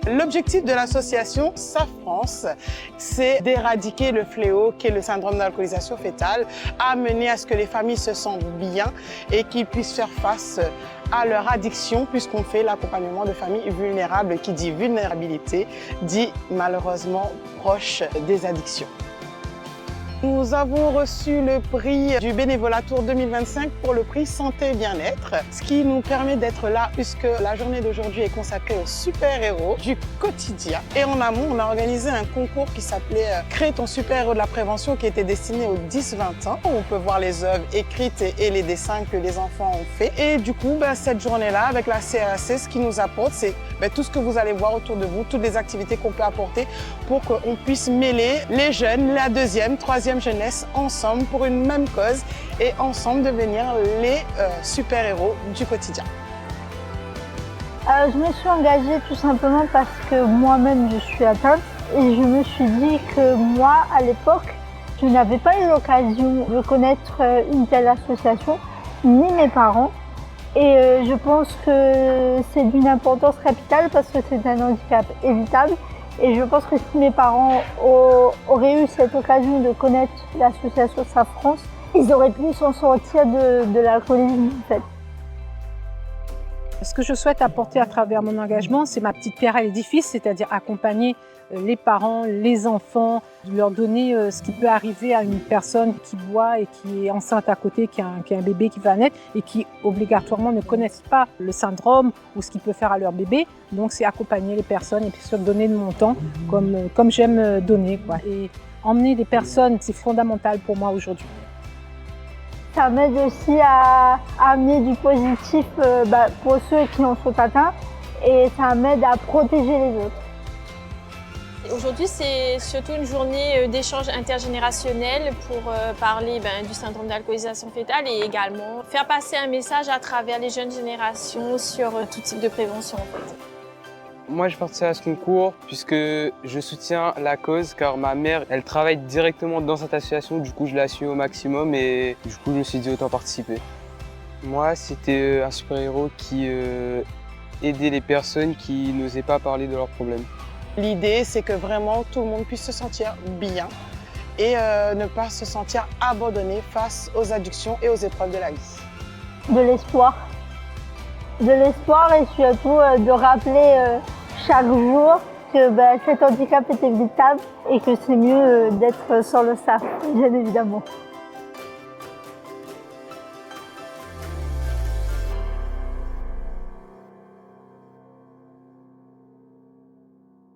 L'objectif de l'association SAFrance, c'est d'éradiquer le fléau qu'est le syndrome d'alcoolisation fœtale, amener à ce que les familles se sentent bien et qu'ils puissent faire face à leur addiction, puisqu'on fait l'accompagnement de familles vulnérables. Qui dit vulnérabilité dit malheureusement proche des addictions. Nous avons reçu le prix du Bénévolat Tour 2025 pour le prix Santé et Bien-être, ce qui nous permet d'être là puisque la journée d'aujourd'hui est consacrée aux super-héros du quotidien. Et en amont, on a organisé un concours qui s'appelait Crée ton super-héros de la prévention qui était destiné aux 10-20 ans. On peut voir les œuvres écrites et les dessins que les enfants ont fait. Et du coup, cette journée-là, avec la CRAC, ce qui nous apporte, c'est tout ce que vous allez voir autour de vous, toutes les activités qu'on peut apporter pour qu'on puisse mêler les jeunes, la deuxième, troisième jeunesse ensemble pour une même cause et ensemble devenir les super-héros du quotidien. Je me suis engagée tout simplement parce que moi-même je suis atteinte et je me suis dit que moi à l'époque je n'avais pas eu l'occasion de connaître une telle association ni mes parents et je pense que c'est d'une importance capitale parce que c'est un handicap évitable. Et je pense que si mes parents auraient eu cette occasion de connaître l'association SAFrance, ils auraient pu s'en sortir de l'alcoolisme en fait. Ce que je souhaite apporter à travers mon engagement, c'est ma petite pierre à l'édifice, c'est-à-dire accompagner les parents, les enfants, leur donner ce qui peut arriver à une personne qui boit et qui est enceinte à côté, qui a un bébé qui va naître et qui obligatoirement ne connaissent pas le syndrome ou ce qu'il peut faire à leur bébé. Donc c'est accompagner les personnes et puis se donner de mon temps comme j'aime donner, quoi. Et emmener des personnes, c'est fondamental pour moi aujourd'hui. Ça m'aide aussi à amener du positif pour ceux qui en sont atteints et ça m'aide à protéger les autres. Aujourd'hui, c'est surtout une journée d'échange intergénérationnel pour parler du syndrome d'alcoolisation fœtale et également faire passer un message à travers les jeunes générations sur tout type de prévention. En fait. Moi, je participé à ce concours puisque je soutiens la cause car ma mère, elle travaille directement dans cette association. Du coup, je la suis au maximum et du coup, je me suis dit autant participer. Moi, c'était un super-héros qui aidait les personnes qui n'osaient pas parler de leurs problèmes. L'idée, c'est que vraiment tout le monde puisse se sentir bien et ne pas se sentir abandonné face aux addictions et aux épreuves de la vie. De l'espoir. De l'espoir et surtout de rappeler chaque jour que cet handicap est évitable et que c'est mieux d'être sur le SAF, bien évidemment.